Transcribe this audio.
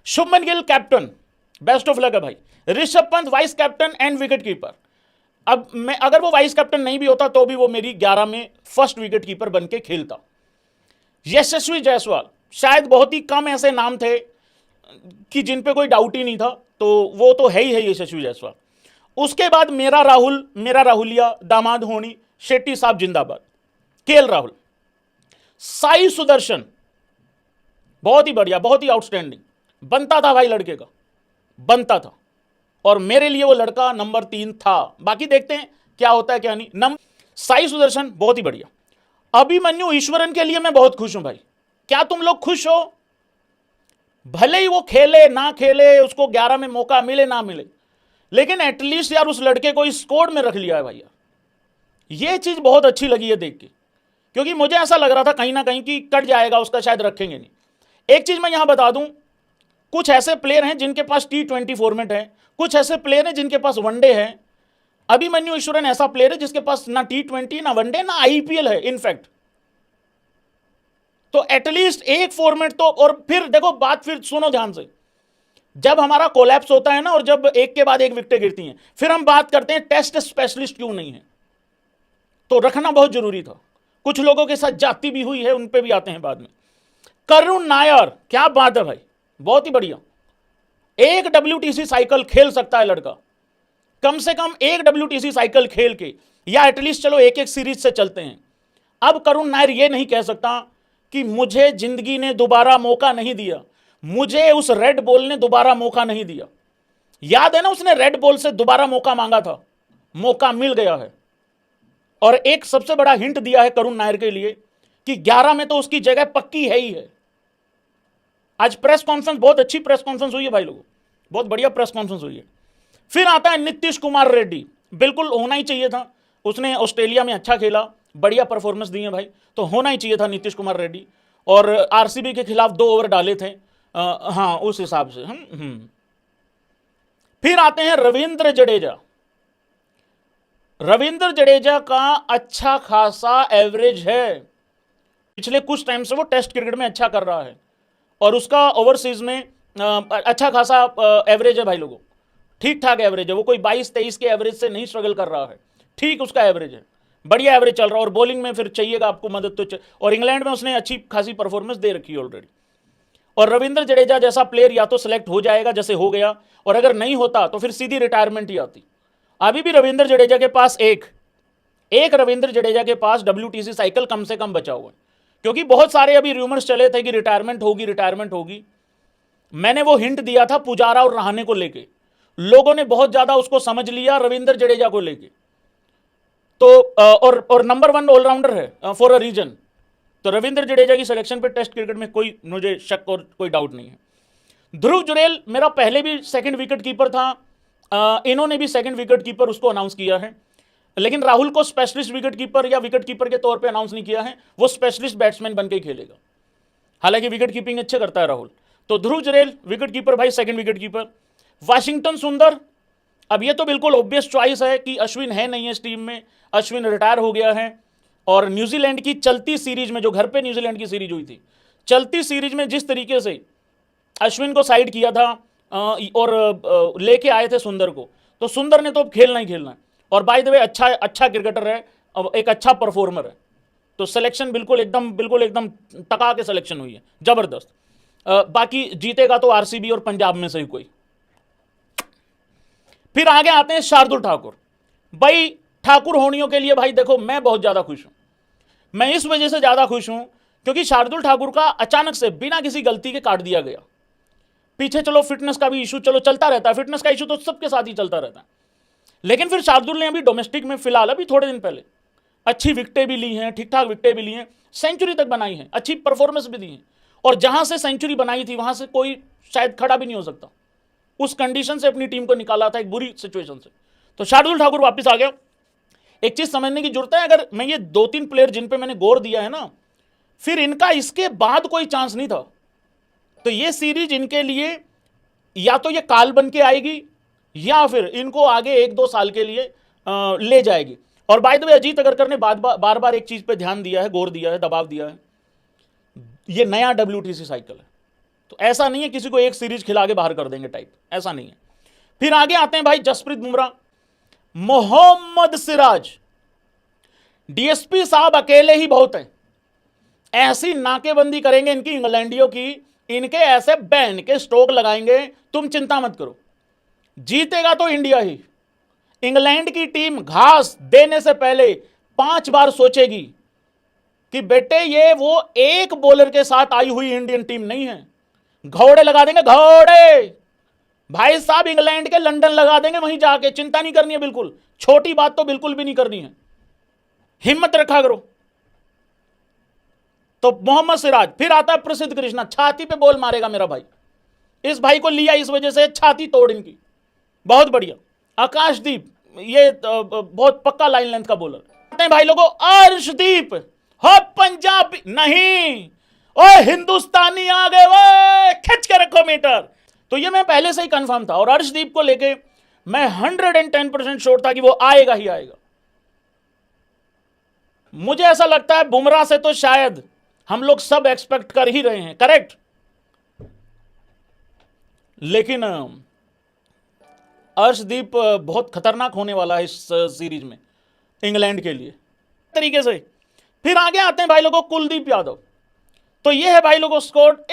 Shubman Gill captain, best of luck है भाई। Rishabh Pant vice captain and wicket keeper. अब मैं अगर वो वाइस कैप्टन नहीं भी होता तो भी वो मेरी 11 में फर्स्ट विकेट कीपर बन के खेलता। यशस्वी जायसवाल, शायद बहुत ही कम ऐसे नाम थे कि जिन पे कोई डाउट ही नहीं था, तो वो तो है ही है यशस्वी जायसवाल। उसके बाद मेरा राहुल, मेरा राहुलिया, दामाद होनी, शेट्टी साहब जिंदाबाद, केएल राहुल। साई सुदर्शन बहुत ही बढ़िया, बहुत ही आउटस्टैंडिंग, बनता था भाई लड़के का, बनता था, और मेरे लिए वो लड़का नंबर 3 था। बाकी देखते हैं क्या होता है क्या नहीं। साई सुदर्शन बहुत ही बढ़िया। अभिमन्यु ईश्वरन के लिए मैं बहुत खुश हूं भाई। क्या तुम लोग खुश हो? भले ही वो खेले ना खेले, उसको 11 में मौका मिले ना मिले, लेकिन एटलीस्ट यार उस लड़के को इस स्क्वाड में रख लिया है भाई यार। ये चीज बहुत अच्छी लगी है देख के, क्योंकि मुझे ऐसा लग रहा था कहीं ना कहीं कि कट जाएगा उसका, शायद रखेंगे नहीं। एक चीज मैं यहां बता दूं, कुछ ऐसे प्लेयर हैं जिनके पास T20 फॉर्मेट है, कुछ ऐसे प्लेयर हैं जिनके पास वनडे है। अभिमन्यु ईश्वरन ऐसा प्लेयर है जिसके पास ना T20, ना वनडे, ना IPL है इनफैक्ट। तो एटलीस्ट एक फॉर्मेट तो, और फिर देखो बात, फिर सुनो ध्यान से, जब हमारा कोलैप्स होता है ना और जब एक के बाद एक विकेटें गिरती हैं, फिर हम बात करते हैं टेस्ट स्पेशलिस्ट क्यों नहीं है। तो रखना बहुत जरूरी था। कुछ लोगों के साथ जाती भी हुई है, उन पे भी आते हैं बाद में। करुण नायर, क्या बात है भाई, बहुत ही बढ़िया। एक WTC साइकिल खेल सकता है लड़का, कम से कम एक WTC साइकिल खेल के, या एटलीस्ट चलो एक एक सीरीज से चलते हैं। अब करुण नायर ये नहीं कह सकता कि मुझे जिंदगी ने दोबारा मौका नहीं दिया, मुझे उस रेड बॉल ने दोबारा मौका नहीं दिया। याद है ना, उसने रेड बॉल से दोबारा मौका मांगा था, मौका मिल गया है। और एक सबसे बड़ा हिंट दिया है करुण नायर के लिए कि 11 में तो उसकी जगह पक्की है ही है। आज प्रेस कॉन्फ्रेंस, बहुत अच्छी प्रेस कॉन्फ्रेंस हुई है भाई लोगों, बहुत बढ़िया प्रेस कॉन्फ्रेंस हुई है। फिर आता है नीतीश कुमार रेड्डी, बिल्कुल होना ही चाहिए था, उसने ऑस्ट्रेलिया में अच्छा खेला, बढ़िया परफॉर्मेंस दी है भाई, तो होना ही चाहिए था नीतीश कुमार रेड्डी। और RCB के खिलाफ 2 ओवर डाले थे, हाँ उस हिसाब से फिर आते हैं रविंद्र जडेजा। रविंद्र जडेजा का अच्छा खासा एवरेज है, पिछले कुछ टाइम से वो टेस्ट क्रिकेट में अच्छा कर रहा है, और उसका ओवरसीज में अच्छा खासा एवरेज है भाई लोगों, ठीक ठाक एवरेज है। वो कोई 22-23 के एवरेज से नहीं स्ट्रगल कर रहा है, ठीक उसका एवरेज है, बढ़िया एवरेज चल रहा है। और बॉलिंग में फिर चाहिएगा आपको मदद तो और इंग्लैंड में उसने अच्छी खासी परफॉर्मेंस दे रखी है ऑलरेडी। और रविंद्र जडेजा जैसा प्लेयर या तो सिलेक्ट हो जाएगा जैसे हो गया, और अगर नहीं होता तो फिर सीधी रिटायरमेंट ही आती। अभी भी रविंद्र जडेजा के पास एक रविंद्र जडेजा के पास WTC साइकिल कम से कम बचा हुआ है, क्योंकि बहुत सारे अभी रूमर्स चले थे कि रिटायरमेंट होगी। मैंने वो हिंट दिया था पुजारा और रहाणे को लेके, लोगों ने बहुत ज्यादा उसको समझ लिया रविंद्र जडेजा को लेके। तो और नंबर 1 ऑलराउंडर है फॉर अ रीजन। तो रविंद्र जडेजा की सिलेक्शन पे टेस्ट क्रिकेट में कोई मुझे शक और कोई डाउट नहीं है। ध्रुव जुरेल मेरा पहले भी सेकंड विकेट कीपर था, इन्होंने भी सेकंड विकेट कीपर उसको अनाउंस किया है, लेकिन राहुल को स्पेशलिस्ट विकेट कीपर या विकेट कीपर के तौर पे अनाउंस नहीं किया है, वो स्पेशलिस्ट बैट्समैन बनकर खेलेगा, हालांकि विकेट कीपिंग अच्छे करता है राहुल। तो ध्रुव जुरेल विकेट कीपर भाई, सेकंड विकेट कीपर। वाशिंगटन सुंदर, अब ये तो बिल्कुल ऑब्वियस चॉइस है कि अश्विन है नहीं है इस टीम में, अश्विन रिटायर हो गया है। और न्यूजीलैंड की चलती सीरीज में, जो घर पे न्यूजीलैंड की सीरीज हुई थी, चलती सीरीज में जिस तरीके से अश्विन को साइड किया था और लेके आए थे सुंदर को, तो सुंदर ने तो अब खेलना ही खेलना है। और बाय द वे अच्छा क्रिकेटर है, एक अच्छा परफॉर्मर है। तो सिलेक्शन बिल्कुल एकदम टका के सिलेक्शन हुई है, जबरदस्त। बाकी जीतेगा तो RCB और पंजाब में से ही कोई। फिर आगे आते हैं शार्दुल ठाकुर। भाई ठाकुर होनियों के लिए भाई देखो मैं बहुत ज्यादा खुश हूं। मैं इस वजह से ज्यादा खुश हूं क्योंकि शार्दुल ठाकुर का अचानक से बिना किसी गलती के काट दिया गया। पीछे चलो फिटनेस का भी इशू चलो चलता रहता है, फिटनेस का इशू तो सबके साथ ही चलता रहता है, लेकिन फिर शार्दुल ने अभी डोमेस्टिक में फिलहाल अभी थोड़े दिन पहले अच्छी विकेटें भी ली हैं, ठीक ठाक विकेटें भी ली हैं, सेंचुरी तक बनाई है, अच्छी परफॉर्मेंस भी दी है। और जहां से सेंचुरी बनाई थी वहां से कोई शायद खड़ा भी नहीं हो सकता, उस कंडीशन से अपनी टीम को निकाला था, एक बुरी सिचुएशन से। तो शार्दुल ठाकुर वापस आ गया। एक चीज समझने की जरूरत है, अगर मैं ये 2-3 प्लेयर जिन पे मैंने गौर दिया है ना, फिर इनका इसके बाद कोई चांस नहीं था। तो ये सीरीज इनके लिए या तो ये काल बन के आएगी या फिर इनको आगे 1-2 साल के लिए ले जाएगी। और by the way Ajit Agarkar ने बार बार एक चीज पे ध्यान दिया है, गौर दिया है, दबाव दिया है, ये नया WTC साइकिल है, तो ऐसा नहीं है किसी को एक सीरीज खिला के बाहर कर देंगे टाइप, ऐसा नहीं है। फिर आगे आते हैं भाई जसप्रीत बुमराह, मोहम्मद सिराज। डीएसपी साहब अकेले ही बहुत हैं, ऐसी नाकेबंदी करेंगे इनकी इंग्लैंडियों की, इनके ऐसे बैन के स्ट्रोक लगाएंगे, तुम चिंता मत करो। जीतेगा तो इंडिया ही। इंग्लैंड की टीम घास देने से पहले 5 बार सोचेगी कि बेटे ये वो एक बॉलर के साथ आई हुई इंडियन टीम नहीं है। घोड़े लगा देंगे, घोड़े भाई साहब, इंग्लैंड के लंदन लगा देंगे वहीं जाके, चिंता नहीं करनी है बिल्कुल, छोटी बात तो बिल्कुल भी नहीं करनी है, हिम्मत रखा करो। तो मोहम्मद सिराज। फिर आता है प्रसिद्ध कृष्णा, छाती पे बॉल मारेगा मेरा भाई, इस भाई को लिया इस वजह से छाती तोड़ इनकी, बहुत बढ़िया। आकाशदीप, ये बहुत पक्का लाइन लेंथ का बॉलर। आते हैं भाई लोगों अर्शदीप, हो पंजाबी नहीं, ओ हिंदुस्तानी आ गए, वो खिंच के रखो मीटर। तो ये मैं पहले से ही कंफर्म था, और अर्शदीप को लेके मैं 110% श्योर था कि वो आएगा ही आएगा। मुझे ऐसा लगता है बुमराह से तो शायद हम लोग सब एक्सपेक्ट कर ही रहे हैं, करेक्ट। लेकिन अर्शदीप बहुत खतरनाक होने वाला है इस सीरीज में इंग्लैंड के लिए तरीके से। फिर आगे आते हैं भाई लोगों कुलदीप यादव। तो ये है भाई लोगों स्कोर।